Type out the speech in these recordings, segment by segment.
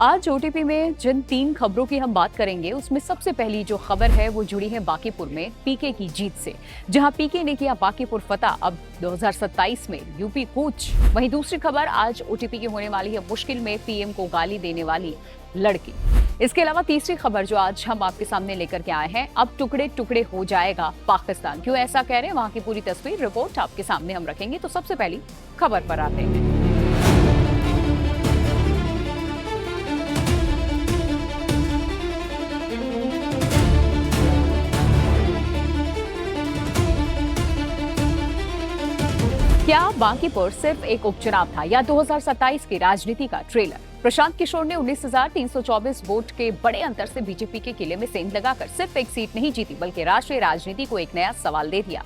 आज ओटीपी में जिन 3 खबरों की हम बात करेंगे उसमें सबसे पहली जो खबर है वो जुड़ी है बांकीपुर में पीके की जीत से, जहां पीके ने किया बांकीपुर फतह, अब 2027 में यूपी कूच। वहीं दूसरी खबर आज ओटीपी की होने वाली है मुश्किल में पीएम को गाली देने वाली लड़की। इसके अलावा तीसरी खबर जो आज हम आपके सामने लेकर के आए हैं, अब टुकड़े टुकड़े हो जाएगा पाकिस्तान। क्यों ऐसा कह रहे हैं, वहां की पूरी तस्वीर रिपोर्ट आपके सामने हम रखेंगे। तो सबसे पहली खबर पर आते हैं। क्या बांकीपुर सिर्फ एक उपचुनाव था या 2027 की राजनीति का ट्रेलर? प्रशांत किशोर ने 19,324 वोट के बड़े अंतर से बीजेपी के किले में सेंध लगाकर सिर्फ एक सीट नहीं जीती, बल्कि राष्ट्रीय राजनीति को एक नया सवाल दे दिया।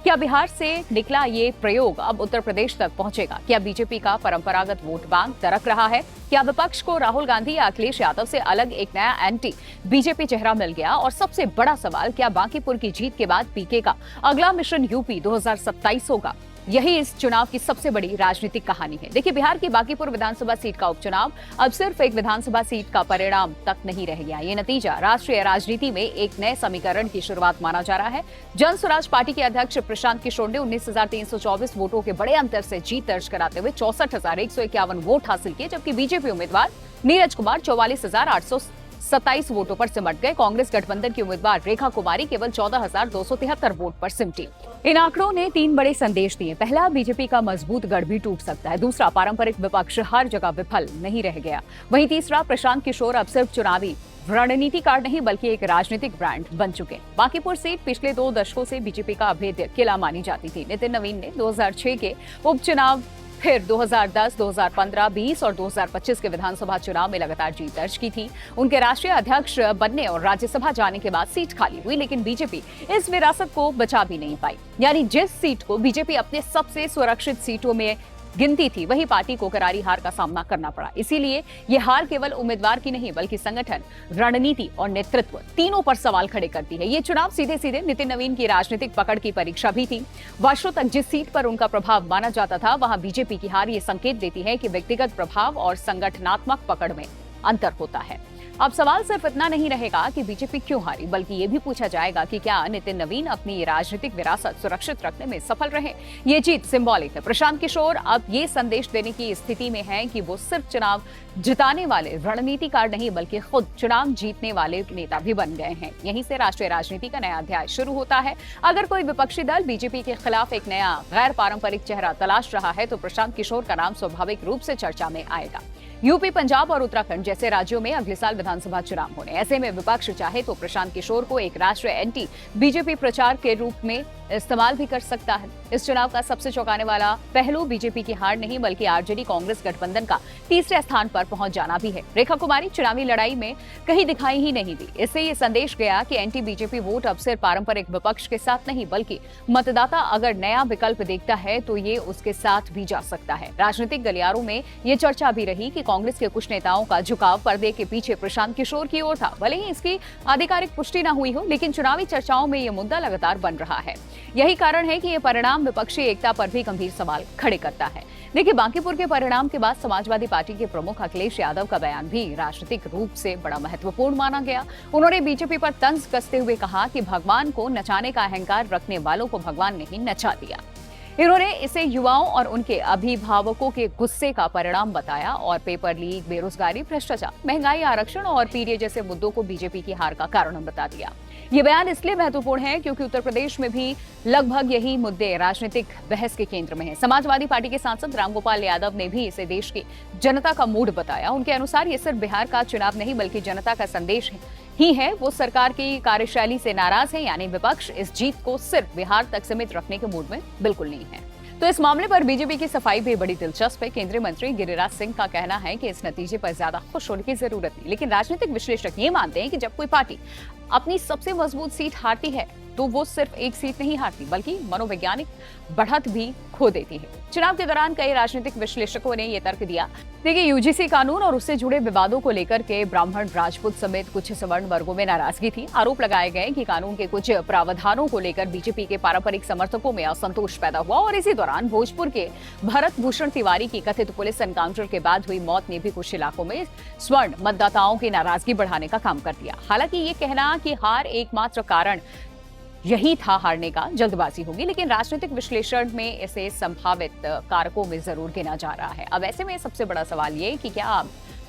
क्या बिहार से निकला ये प्रयोग अब उत्तर प्रदेश तक पहुंचेगा? क्या बीजेपी का परंपरागत वोट बैंक दरक रहा है? क्या विपक्ष को राहुल गांधी या अखिलेश यादव से अलग एक नया एंटी बीजेपी चेहरा मिल गया? और सबसे बड़ा सवाल, क्या बांकीपुर की जीत के बाद पीके का अगला मिशन यूपी 2027 होगा? यही इस चुनाव की सबसे बड़ी राजनीतिक कहानी है। देखिए, बिहार की बांकीपुर विधानसभा सीट का उपचुनाव अब सिर्फ एक विधानसभा सीट का परिणाम तक नहीं रह गया। ये नतीजा राष्ट्रीय राजनीति में एक नए समीकरण की शुरुआत माना जा रहा है। जन स्वराज पार्टी के अध्यक्ष प्रशांत किशोर ने 19,324 वोटों के बड़े अंतर से जीत दर्ज कराते हुए 64,151 वोट हासिल किए, जबकि बीजेपी उम्मीदवार नीरज कुमार 44,827 वोटों पर सिमट गए। कांग्रेस गठबंधन की उम्मीदवार रेखा कुमारी केवल 14,273 वोट पर सिमटी। इन आंकड़ों ने 3 बड़े संदेश दिए। पहला, बीजेपी का मजबूत गढ़ भी टूट सकता है। दूसरा, पारंपरिक विपक्ष हर जगह विफल नहीं रह गया। वहीं तीसरा, प्रशांत किशोर अब सिर्फ चुनावी रणनीतिकार नहीं बल्कि एक राजनीतिक ब्रांड बन चुके। बांकीपुर सीट पिछले 2 दशकों से बीजेपी का अभेद्य किला मानी जाती थी। नितिन नवीन ने 2006 के उपचुनाव, फिर 2010, 2015, 20 और 2025 के विधानसभा चुनाव में लगातार जीत दर्ज की थी। उनके राष्ट्रीय अध्यक्ष बनने और राज्यसभा जाने के बाद सीट खाली हुई, लेकिन बीजेपी इस विरासत को बचा भी नहीं पाई। यानी जिस सीट को बीजेपी अपने सबसे सुरक्षित सीटों में गिनती थी, वही पार्टी को करारी हार का सामना करना पड़ा। इसीलिए ये हार केवल उम्मीदवार की नहीं बल्कि संगठन, रणनीति और नेतृत्व तीनों पर सवाल खड़े करती है। ये चुनाव सीधे सीधे नितिन नवीन की राजनीतिक पकड़ की परीक्षा भी थी। वर्षों तक जिस सीट पर उनका प्रभाव माना जाता था, वहां बीजेपी की हार ये संकेत देती है कि व्यक्तिगत प्रभाव और संगठनात्मक पकड़ में अंतर होता है। अब सवाल सिर्फ इतना नहीं रहेगा कि बीजेपी क्यों हारी, बल्कि ये भी पूछा जाएगा कि क्या नितिन नवीन अपनी राजनीतिक विरासत सुरक्षित रखने में सफल रहे। ये जीत सिंबॉलिक है। प्रशांत किशोर अब ये संदेश देने की स्थिति में है कि वो सिर्फ चुनाव जिताने वाले रणनीतिकार नहीं बल्कि खुद चुनाव जीतने वाले नेता भी बन गए हैं। यहीं से राष्ट्रीय राजनीति का नया अध्याय शुरू होता है। अगर कोई विपक्षी दल बीजेपी के खिलाफ एक नया गैर पारंपरिक चेहरा तलाश रहा है तो प्रशांत किशोर का नाम स्वाभाविक रूप से चर्चा में आएगा। यूपी, पंजाब और उत्तराखंड जैसे राज्यों में अगले साल विधानसभा चुनाव होने, ऐसे में विपक्ष चाहे तो प्रशांत किशोर को एक राष्ट्रीय एंटी बीजेपी प्रचार के रूप में इस्तेमाल भी कर सकता है। इस चुनाव का सबसे चौंकाने वाला पहलू बीजेपी की हार नहीं बल्कि आरजेडी कांग्रेस गठबंधन का तीसरे स्थान पर पहुंच जाना भी है। रेखा कुमारी चुनावी लड़ाई में कहीं दिखाई ही नहीं दी। इससे ये संदेश गया कि एंटी बीजेपी वोट अब सिर्फ पारंपरिक विपक्ष के साथ नहीं बल्कि मतदाता अगर नया विकल्प देखता है तो ये उसके साथ भी जा सकता है। राजनीतिक गलियारों में ये चर्चा भी रही कि कांग्रेस के कुछ नेताओं का झुकाव पर्दे के पीछे प्रशांत किशोर की ओर था। भले ही इसकी आधिकारिक पुष्टि न हुई हो, लेकिन चुनावी चर्चाओं में ये मुद्दा लगातार बन रहा है। यही कारण है कि ये परिणाम विपक्षी एकता पर भी गंभीर सवाल खड़े करता है। देखिए, बांकीपुर के परिणाम के बाद समाजवादी पार्टी के प्रमुख अखिलेश यादव का बयान भी राजनीतिक रूप से बड़ा महत्वपूर्ण माना गया। उन्होंने बीजेपी पर तंज कसते हुए कहा कि भगवान को नचाने का अहंकार रखने वालों को भगवान ने नचा दिया। इन्होंने इसे युवाओं और उनके अभिभावकों के गुस्से का परिणाम बताया और पेपर लीक, बेरोजगारी, भ्रष्टाचार, महंगाई, आरक्षण और पीडीए जैसे मुद्दों को बीजेपी की हार का कारण बता दिया। ये बयान इसलिए महत्वपूर्ण है क्योंकि उत्तर प्रदेश में भी लगभग यही मुद्दे राजनीतिक बहस के केंद्र में हैं। समाजवादी पार्टी के सांसद रामगोपाल यादव ने भी इसे देश की जनता का मूड बताया। उनके अनुसार ये सिर्फ बिहार का चुनाव नहीं बल्कि जनता का संदेश ही है। वो सरकार की कार्यशैली से नाराज है, यानी विपक्ष इस जीत को सिर्फ बिहार तक सीमित रखने के मूड में बिल्कुल नहीं है। तो इस मामले पर बीजेपी की सफाई भी बड़ी दिलचस्प है। केंद्रीय मंत्री गिरिराज सिंह का कहना है कि इस नतीजे पर ज्यादा खुश होने की जरूरत नहीं, लेकिन राजनीतिक विश्लेषक ये मानते हैं कि जब कोई पार्टी अपनी सबसे मजबूत सीट हारती है तो वो सिर्फ एक सीट नहीं हारती बल्कि मनोवैज्ञानिक बढ़त भी खो देती है। चुनाव के दौरान कई राजनीतिक विश्लेषकों ने यह तर्क दिया। देखिए, यूजीसी कानून और उससे जुड़े विवादों को लेकर के ब्राह्मण, राजपूत समेत कुछ सवर्ण वर्गों में नाराजगी थी। आरोप लगाए गए कि कानून के कुछ प्रावधानों को लेकर बीजेपी के पारंपरिक समर्थकों में असंतोष पैदा हुआ और इसी दौरान भोजपुर के भरत भूषण तिवारी की कथित पुलिस एनकाउंटर के बाद हुई मौत ने भी कुछ इलाकों में स्वर्ण मतदाताओं की नाराजगी बढ़ाने का काम कर दिया। हालांकि ये कहना कि हार एकमात्र कारण यही था हारने का जल्दबाजी होगी, लेकिन राजनीतिक विश्लेषण में इसे संभावित कारकों में जरूर गिना जा रहा है। अब ऐसे में सबसे बड़ा सवाल ये कि क्या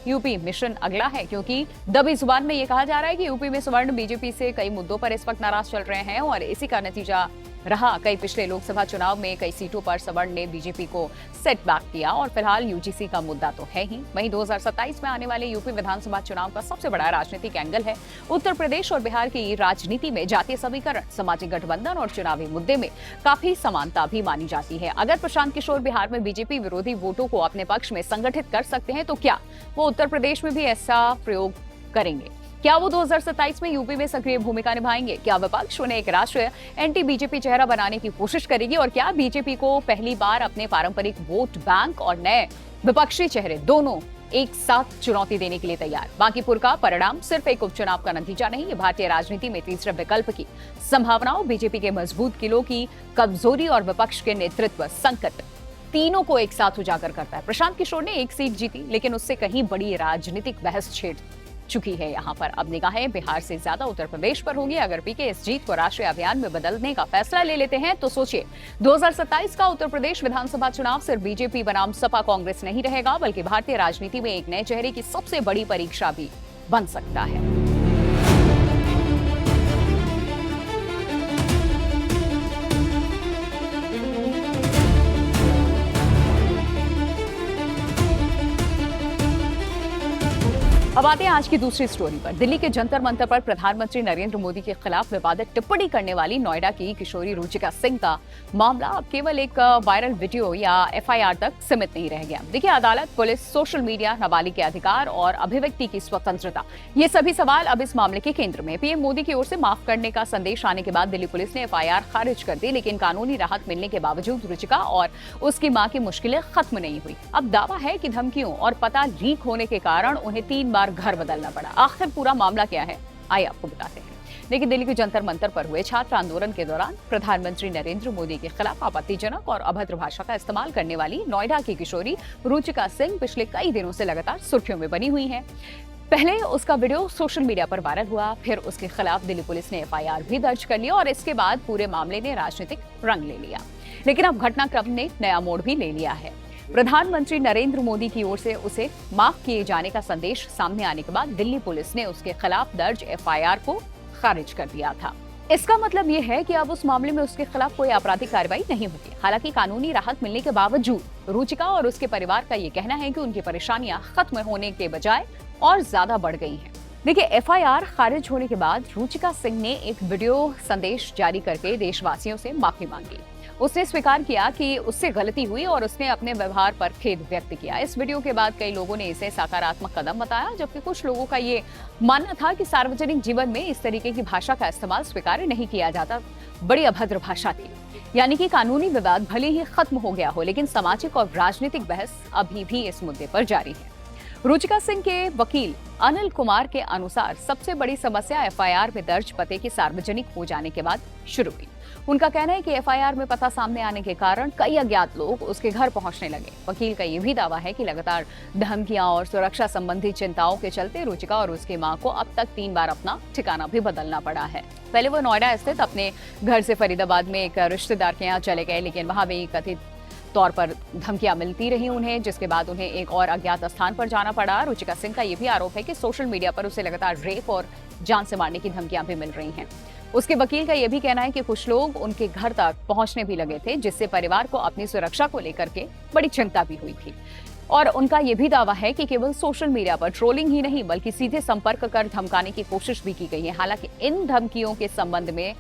यूपी मिशन अगला है, क्योंकि दबी जुबान में ये कहा जा रहा है कि यूपी में सवर्ण बीजेपी से कई मुद्दों पर इस वक्त नाराज चल रहे हैं और इसी का नतीजा रहा कई पिछले लोकसभा चुनाव में कई सीटों पर सवर्ण ने बीजेपी को सेटबैक किया और फिलहाल यूजीसी का मुद्दा तो है ही, वहीं 2027 में आने वाले यूपी विधानसभा चुनाव का सबसे बड़ा राजनीतिक एंगल है उत्तर प्रदेश और बिहार की राजनीति में जातीय समीकरण, सामाजिक गठबंधन और चुनावी मुद्दे में काफी समानता भी मानी जाती है। अगर प्रशांत किशोर बिहार में बीजेपी विरोधी वोटों को अपने पक्ष में संगठित कर सकते हैं तो क्या वो उत्तर प्रदेश में भी ऐसा प्रयोग करेंगे? क्या वो 2027 में यूपी में सक्रिय भूमिका निभाएंगे? क्या विपक्ष उन्हें एक राष्ट्रीय एंटी बीजेपी चेहरा बनाने की कोशिश करेगी और क्या बीजेपी को पहली बार अपने पारंपरिक वोट बैंक और नए विपक्षी चेहरे दोनों एक साथ चुनौती देने के लिए तैयार? बांकीपुर का परिणाम सिर्फ एक उपचुनाव का नतीजा नहीं, ये भारतीय राजनीति में तीसरे विकल्प की संभावनाओं, बीजेपी के मजबूत किलों की कमजोरी और विपक्ष के नेतृत्व संकट तीनों को एक साथ उजागर करता है। प्रशांत किशोर ने एक सीट जीती, लेकिन उससे कहीं बड़ी राजनीतिक बहस छेड़ चुकी है। यहाँ पर अब निगाहें बिहार से ज्यादा उत्तर प्रदेश पर होंगी। अगर पीके इस जीत को राष्ट्रीय अभियान में बदलने का फैसला ले लेते हैं तो सोचिए, 2027 का उत्तर प्रदेश विधानसभा चुनाव सिर्फ बीजेपी बनाम सपा कांग्रेस नहीं रहेगा, बल्कि भारतीय राजनीति में एक नए चेहरे की सबसे बड़ी परीक्षा भी बन सकता है। अब आते हैं आज की दूसरी स्टोरी पर। दिल्ली के जंतर मंतर पर प्रधानमंत्री नरेंद्र मोदी के खिलाफ विवादित टिप्पणी करने वाली नोएडा की किशोरी रुचिका सिंह का मामला अब केवल एक वायरल वीडियो या एफआईआर तक सीमित नहीं रह गया। देखिए, अदालत, पुलिस, सोशल मीडिया, नाबालिग के अधिकार और अभिव्यक्ति की स्वतंत्रता, ये सभी सवाल अब इस मामले के केंद्र में। पीएम मोदी की ओर से माफ करने का संदेश आने के बाद दिल्ली पुलिस ने एफआईआर खारिज कर दी, लेकिन कानूनी राहत मिलने के बावजूद रुचिका और उसकी मां की मुश्किलें खत्म नहीं हुई। अब दावा है कि धमकियों और पता लीक होने के कारण उन्हें 3 बार घर बदलना पड़ा। आखिर पूरा मामला क्या है, आइए आपको बताते हैं। देखिए, दिल्ली के जंतर मंतर पर हुए छात्र आंदोलन के दौरान प्रधानमंत्री नरेंद्र मोदी के खिलाफ आपत्तिजनक और अभद्र भाषा का इस्तेमाल करने वाली नोएडा की किशोरी रुचिका सिंह पिछले कई दिनों से लगातार सुर्खियों में बनी हुई है। पहले उसका वीडियो सोशल मीडिया पर वायरल हुआ, फिर उसके खिलाफ दिल्ली पुलिस ने एफआईआर भी दर्ज कर लिया और इसके बाद पूरे मामले ने राजनीतिक रंग ले लिया। लेकिन अब घटनाक्रम ने नया मोड़ भी ले लिया है। प्रधानमंत्री नरेंद्र मोदी की ओर से उसे माफ किए जाने का संदेश सामने आने के बाद दिल्ली पुलिस ने उसके खिलाफ दर्ज एफआईआर को खारिज कर दिया था। इसका मतलब ये है कि अब उस मामले में उसके खिलाफ कोई आपराधिक कार्रवाई नहीं होगी। हालांकि कानूनी राहत मिलने के बावजूद रुचिका और उसके परिवार का ये कहना है कि उनकी परेशानियां खत्म होने के बजाय और ज्यादा बढ़ गई हैं। देखिए, एफआईआर खारिज होने के बाद रुचिका सिंह ने एक वीडियो संदेश जारी करके देशवासियों से माफी मांगी। उसने स्वीकार किया कि उससे गलती हुई और उसने अपने व्यवहार पर खेद व्यक्त किया। इस वीडियो के बाद कई लोगों ने इसे सकारात्मक कदम बताया, जबकि कुछ लोगों का ये मानना था कि सार्वजनिक जीवन में इस तरीके की भाषा का इस्तेमाल स्वीकार्य नहीं किया जाता। बड़ी अभद्र भाषा थी। यानी कि कानूनी विवाद भले ही खत्म हो गया हो, लेकिन सामाजिक और राजनीतिक बहस अभी भी इस मुद्दे पर जारी है। रुचिका सिंह के वकील अनिल कुमार के अनुसार सबसे बड़ी समस्या एफआईआर में दर्ज पते के सार्वजनिक हो जाने के बाद शुरू हुई। उनका कहना है कि एफआईआर में पता सामने आने के कारण कई अज्ञात लोग उसके घर पहुंचने लगे। वकील का यह भी दावा है कि लगातार धमकियां और सुरक्षा संबंधी चिंताओं के चलते रुचिका और उसकी मां को अब तक 3 बार अपना ठिकाना भी बदलना पड़ा है। पहले वो नोएडा स्थित अपने घर से फरीदाबाद में एक रिश्तेदार के यहाँ चले गए, लेकिन वहां भी कथित तौर पर धमकियां मिलती रही उन्हें, जिसके बाद उन्हें एक और अज्ञात स्थान पर जाना पड़ा। रुचिका सिंह का यह भी आरोप है कि सोशल मीडिया पर उसे लगातार रेप और जान से मारने की धमकियां भी मिल रही हैं। उसके वकील का यह भी कहना है कि कुछ लोग उनके घर तक पहुंचने भी लगे थे, जिससे परिवार को अपनी सुरक्षा को लेकर के बड़ी चिंता भी हुई थी। और उनका यह भी दावा है कि केवल सोशल मीडिया पर ट्रोलिंग ही नहीं, बल्कि सीधे संपर्क कर धमकाने की कोशिश भी की गई है। हालांकि इन धमकियों के संबंध में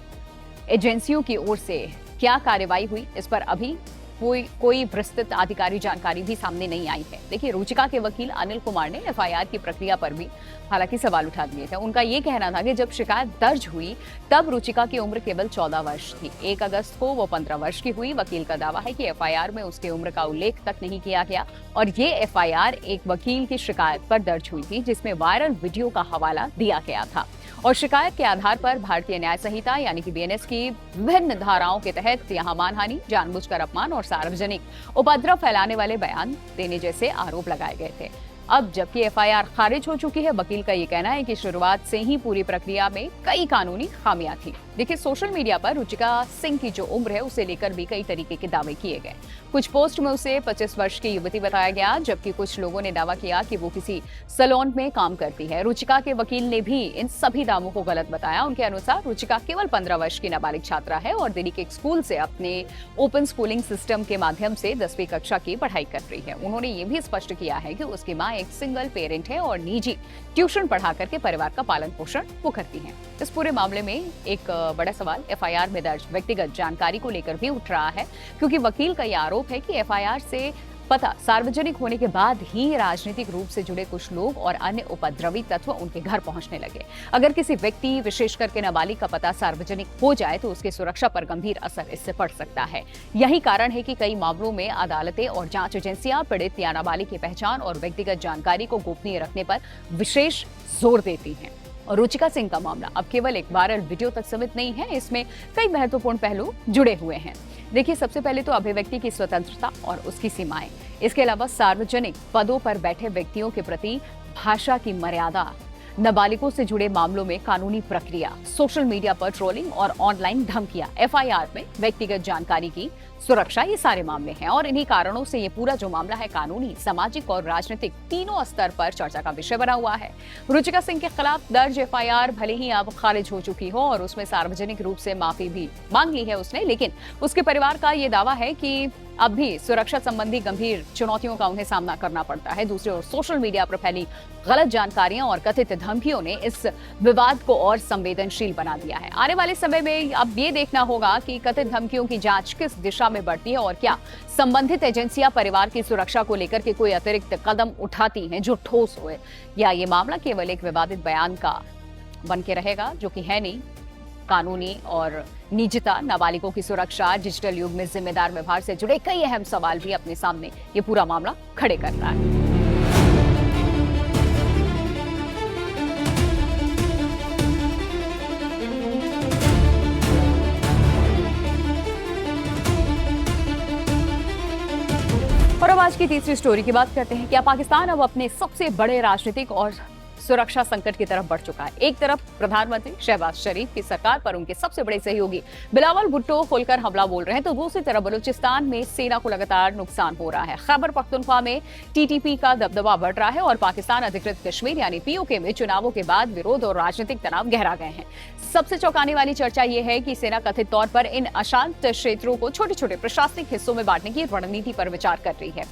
एजेंसियों की ओर से क्या कार्रवाई हुई, इस पर अभी कोई विस्तृत आधिकारिक जानकारी भी सामने नहीं आई है। देखिए, रुचिका के वकील अनिल कुमार ने एफआईआर की प्रक्रिया पर भी हालांकि सवाल उठा दिए थे। उनका ये कहना था कि जब शिकायत दर्ज हुई तब रुचिका की उम्र केवल 14 वर्ष थी। 1 अगस्त को वो 15 वर्ष की हुई। वकील का दावा है कि एफआईआर में उसकी उम्र का उल्लेख तक नहीं किया गया और ये एफआईआर एक वकील की शिकायत पर दर्ज हुई थी, जिसमें वायरल वीडियो का हवाला दिया गया था और शिकायत के आधार पर भारतीय न्याय संहिता यानी कि बीएनएस की विभिन्न धाराओं के तहत यहाँ मानहानि, जानबूझकर अपमान और सार्वजनिक उपद्रव फैलाने वाले बयान देने जैसे आरोप लगाए गए थे। अब जबकि एफआईआर खारिज हो चुकी है, वकील का ये कहना है कि शुरुआत से ही पूरी प्रक्रिया में कई कानूनी खामियां थी। देखिए, सोशल मीडिया पर रुचिका सिंह की जो उम्र है उसे लेकर भी कई तरीके के दावे किए गए। कुछ पोस्ट में उसे 25 वर्ष की युवती बताया गया, जबकि कुछ लोगों ने दावा किया कि वो किसी सैलून में काम करती है। रुचिका के वकील ने भी इन सभी दावों को गलत बताया। उनके अनुसार रुचिका केवल 15 वर्ष की नाबालिग छात्रा है और दिल्ली के एक स्कूल से अपने ओपन स्कूलिंग सिस्टम के माध्यम से 10वीं कक्षा की पढ़ाई कर रही है। उन्होंने ये भी स्पष्ट किया है कि उसकी माँ एक सिंगल पेरेंट है और निजी ट्यूशन पढ़ा करके परिवार का पालन पोषण वो करती हैं। इस पूरे मामले में एक बड़ा सवाल एफआईआर में दर्ज व्यक्तिगत जानकारी को लेकर भी उठ रहा है, क्योंकि वकील का यह आरोप है कि एफआईआर से पता सार्वजनिक होने के बाद ही राजनीतिक रूप से जुड़े कुछ लोग और अन्य उपद्रवी तत्व उनके घर पहुंचने लगे। अगर किसी व्यक्ति, विशेष करके नाबालिग का पता सार्वजनिक हो जाए तो उसकी सुरक्षा पर गंभीर असर इससे पड़ सकता है। यही कारण है कि कई मामलों में अदालतें और जांच एजेंसियां पीड़ित या नाबालिग की पहचान और व्यक्तिगत जानकारी को गोपनीय रखने पर विशेष जोर देती हैं। और रुचिका सिंह का मामला अब केवल एक वायरल वीडियो तक सीमित नहीं है, इसमें कई महत्वपूर्ण पहलू जुड़े हुए हैं। देखिए, सबसे पहले तो अभिव्यक्ति की स्वतंत्रता और उसकी सीमाएं, इसके अलावा सार्वजनिक पदों पर बैठे व्यक्तियों के प्रति भाषा की मर्यादा, नाबालिगों से जुड़े मामलों में कानूनी प्रक्रिया, सोशल मीडिया पर ट्रोलिंग और ऑनलाइन धमकियां, एफआईआर में व्यक्तिगत जानकारी की सुरक्षा, ये सारे मामले हैं और इन्हीं कारणों से ये पूरा जो मामला है कानूनी, सामाजिक और राजनीतिक तीनों स्तर पर चर्चा का विषय बना हुआ है। रुचिका सिंह के खिलाफ दर्ज एफआईआर भले ही अब खारिज हो चुकी हो और उसमें सार्वजनिक रूप से माफी भी मांग ली है उसने, लेकिन उसके परिवार का ये दावा है कि अब भी सुरक्षा संबंधी गंभीर चुनौतियों का उन्हें सामना करना पड़ता है। दूसरी ओर सोशल मीडिया पर फैली गलत जानकारियां और कथित धमकियों ने इस विवाद को और संवेदनशील बना दिया है। आने वाले समय में अब ये देखना होगा कि कथित धमकियों की जांच किस दिशा में बढ़ती है और क्या संबंधित एजेंसियां परिवार की सुरक्षा को लेकर के कोई अतिरिक्त कदम उठाती हैं जो ठोस हो, या ये मामला केवल एक विवादित बयान का बन के रहेगा, जो कि है नहीं। कानूनी और निजता, नाबालिगों की सुरक्षा, डिजिटल युग में जिम्मेदार व्यवहार से जुड़े कई अहम सवाल भी अपने सामने ये पूरा मामला खड़े कर रहा है। और अब आज की तीसरी स्टोरी की बात करते हैं। क्या पाकिस्तान अब अपने सबसे बड़े राजनीतिक और सुरक्षा संकट की तरफ बढ़ चुका है? एक तरफ प्रधानमंत्री शहबाज शरीफ की सरकार पर उनके सबसे बड़े सहयोगी बिलावल भुट्टो खुलकर हमला बोल रहे हैं, तो दूसरी तरफ बलूचिस्तान में सेना को लगातार नुकसान हो रहा है। खैबर पख्तूनख्वा में टीटीपी का दबदबा बढ़ रहा है और पाकिस्तान अधिकृत कश्मीर यानी पीओके में चुनावों के बाद विरोध और राजनीतिक तनाव गहरा गए हैं। सबसे चौंकाने वाली चर्चा यह है कि सेना कथित तौर पर इन अशांत क्षेत्रों को छोटे छोटे प्रशासनिक हिस्सों में बांटने की रणनीति पर विचार कर रही है।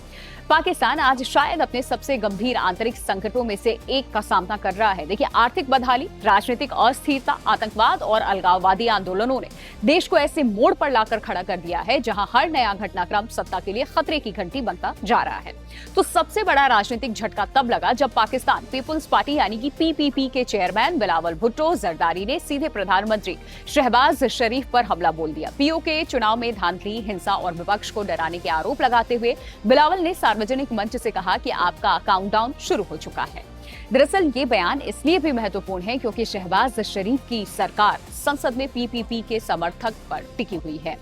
पाकिस्तान आज शायद अपने सबसे गंभीर आंतरिक संकटों में से एक का सामना कर रहा है। देखिए, आर्थिक बदहाली, राजनीतिक अस्थिरता, आतंकवाद और अलगाववादी आंदोलनों ने देश को ऐसे मोड़ पर लाकर खड़ा कर दिया है जहां हर नया घटनाक्रम सत्ता के लिए खतरे की घंटी बनता जा रहा है। तो सबसे बड़ा राजनीतिक झटका तब लगा जब पाकिस्तान पीपुल्स पार्टी यानी कि पीपीपी के चेयरमैन बिलावल भुट्टो जरदारी ने सीधे प्रधानमंत्री शहबाज शरीफ पर हमला बोल दिया। पीओके चुनाव में धांधली, हिंसा और विपक्ष को डराने के आरोप लगाते हुए बिलावल ने सार्वजनिक मंच से कहा कि आपका काउंटडाउन शुरू हो चुका है। दरअसल ये बयान इसलिए भी महत्वपूर्ण है क्योंकि शहबाज शरीफ की सरकार संसद में पीपीपी के समर्थक पर टिकी हुई है।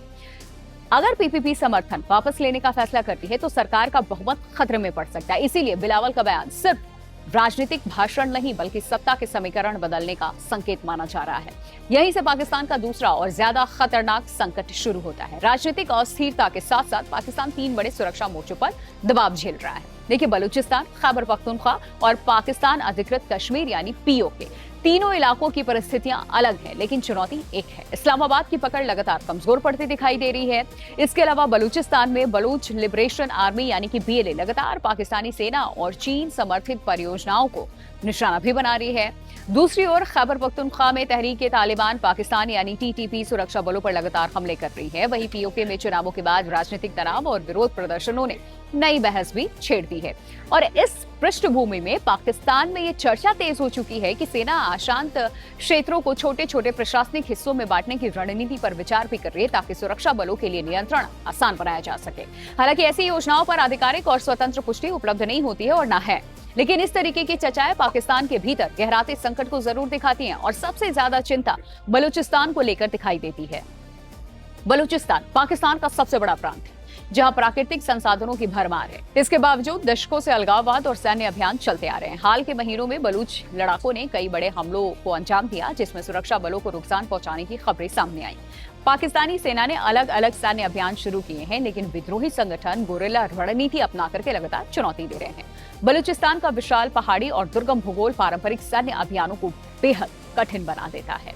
अगर पीपीपी समर्थन वापस लेने का फैसला करती है तो सरकार का बहुमत खतरे में पड़ सकता है। इसीलिए बिलावल का बयान सिर्फ राजनीतिक भाषण नहीं बल्कि सत्ता के समीकरण बदलने का संकेत माना जा रहा है। यहीं से पाकिस्तान का दूसरा और ज्यादा खतरनाक संकट शुरू होता है। राजनीतिक अस्थिरता के साथ साथ पाकिस्तान 3 बड़े सुरक्षा मोर्चों पर दबाव झेल रहा है। देखिए, बलूचिस्तान, खैबर पख्तूनख्वा और पाकिस्तान अधिकृत कश्मीर यानी पीओके, तीनों इलाकों की परिस्थितियां अलग हैं, लेकिन चुनौती एक है। इस्लामाबाद की पकड़ लगातार कमजोर पड़ती दिखाई दे रही है। इसके अलावा बलूचिस्तान में बलूच लिबरेशन आर्मी यानी कि बीएलए लगातार पाकिस्तानी सेना और चीन समर्थित परियोजनाओं को निशाना भी बना रही है। दूसरी ओर खैबर पख्तूनख्वा में तहरीक-ए-तालिबान पाकिस्तान यानी टीटीपी सुरक्षा बलों पर लगातार हमले कर रही है। वहीं पीओके में चुनावों के बाद राजनीतिक तनाव और विरोध प्रदर्शनों ने नई बहस भी छेड़ दी है। और इस पृष्ठभूमि में पाकिस्तान में ये चर्चा तेज हो चुकी है कि सेना अशांत क्षेत्रों को छोटे छोटे प्रशासनिक हिस्सों में बांटने की रणनीति पर विचार भी कर रही है, ताकि सुरक्षा बलों के लिए नियंत्रण आसान बनाया जा सके। हालांकि ऐसी योजनाओं पर आधिकारिक और स्वतंत्र पुष्टि उपलब्ध नहीं होती है और न है, लेकिन इस तरीके की चर्चाएं पाकिस्तान के भीतर गहराते संकट को जरूर दिखाती हैं और सबसे ज्यादा चिंता बलूचिस्तान को लेकर दिखाई देती है। बलूचिस्तान पाकिस्तान का सबसे बड़ा प्रांत है, जहां प्राकृतिक संसाधनों की भरमार है। इसके बावजूद दशकों से अलगाववाद और सैन्य अभियान चलते आ रहे हैं। हाल के महीनों में बलूच लड़ाकों ने कई बड़े हमलों को अंजाम दिया, जिसमें सुरक्षा बलों को नुकसान पहुंचाने की खबरें सामने आई। पाकिस्तानी सेना ने अलग अलग सैन्य अभियान शुरू किए हैं, लेकिन विद्रोही संगठन गोरिल्ला रणनीति अपना करके लगातार चुनौती दे रहे हैं। बलूचिस्तान का विशाल पहाड़ी और दुर्गम भूगोल पारंपरिक सैन्य अभियानों को बेहद कठिन बना देता है।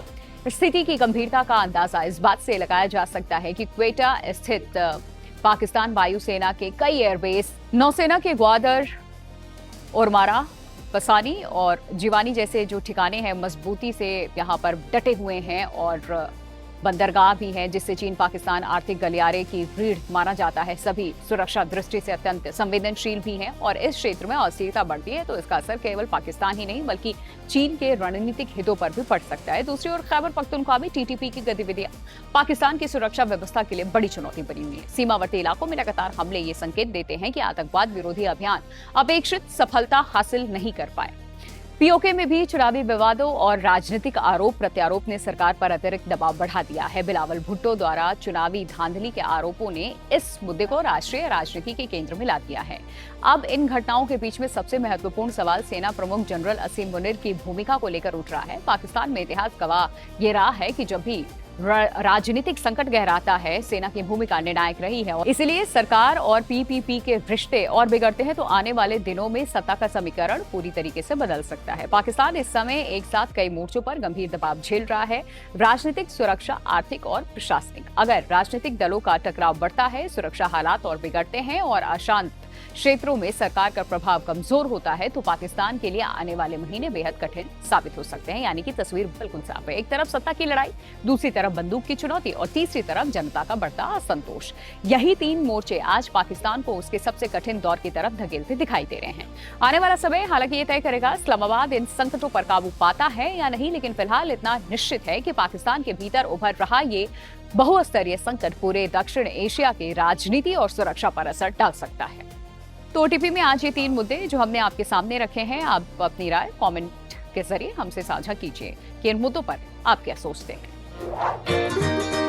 स्थिति की गंभीरता का अंदाजा इस बात से लगाया जा सकता है कि क्वेटा स्थित पाकिस्तान वायुसेना के कई एयरबेस, नौसेना के ग्वादर, ओरमारा, पसानी और जीवानी जैसे जो ठिकाने हैं मजबूती से यहाँ पर डटे हुए हैं और बंदरगाह भी है, जिससे चीन पाकिस्तान आर्थिक गलियारे की रीढ़ माना जाता है। सभी सुरक्षा दृष्टि से अत्यंत संवेदनशील भी हैं और इस क्षेत्र में अस्थिरता बढ़ती है तो इसका असर केवल पाकिस्तान ही नहीं बल्कि चीन के रणनीतिक हितों पर भी पड़ सकता है। दूसरी ओर खैबर पख्तूनख्वा में टीटीपी की गतिविधियां पाकिस्तान की सुरक्षा व्यवस्था के लिए बड़ी चुनौती बनी हुई है। सीमावर्ती इलाकों में लगातार हमले ये संकेत देते हैं कि आतंकवाद विरोधी अभियान अपेक्षित सफलता हासिल नहीं कर पाए। पीओके में भी चुनावी विवादों और राजनीतिक आरोप प्रत्यारोप ने सरकार पर अतिरिक्त दबाव बढ़ा दिया है। बिलावल भुट्टो द्वारा चुनावी धांधली के आरोपों ने इस मुद्दे को राष्ट्रीय राजनीति के केंद्र में ला दिया है। अब इन घटनाओं के बीच में सबसे महत्वपूर्ण सवाल सेना प्रमुख जनरल असीम मुनीर की भूमिका को लेकर उठ रहा है। पाकिस्तान में इतिहास गवाह ये रहा है कि जब भी राजनीतिक संकट गहराता है, सेना की भूमिका निर्णायक रही है और इसलिए सरकार और पीपीपी के रिश्ते और बिगड़ते हैं तो आने वाले दिनों में सत्ता का समीकरण पूरी तरीके से बदल सकता है। पाकिस्तान इस समय एक साथ कई मोर्चों पर गंभीर दबाव झेल रहा है, राजनीतिक, सुरक्षा, आर्थिक और प्रशासनिक। अगर राजनीतिक दलों का टकराव बढ़ता है, सुरक्षा हालात और बिगड़ते हैं और अशांत क्षेत्रों में सरकार का प्रभाव कमजोर होता है तो पाकिस्तान के लिए आने वाले महीने बेहद कठिन साबित हो सकते हैं। यानी कि तस्वीर बिल्कुल साफ है। एक तरफ सत्ता की लड़ाई, दूसरी तरफ बंदूक की चुनौती और तीसरी तरफ जनता का बढ़ता असंतोष। यही तीन मोर्चे आज पाकिस्तान को उसके सबसे कठिन दौर की तरफ धकेलते दिखाई दे रहे हैं। आने वाला समय हालांकि ये तय करेगा इस्लामाबाद इन संकटों पर काबू पाता है या नहीं, लेकिन फिलहाल इतना निश्चित है कि पाकिस्तान के भीतर उभर रहा ये बहुस्तरीय संकट पूरे दक्षिण एशिया की राजनीति और सुरक्षा पर असर डाल सकता है। तो ओटीपी में आज ये तीन मुद्दे जो हमने आपके सामने रखे हैं, आप अपनी राय कमेंट के जरिए हमसे साझा कीजिए कि इन मुद्दों पर आप क्या सोचते हैं।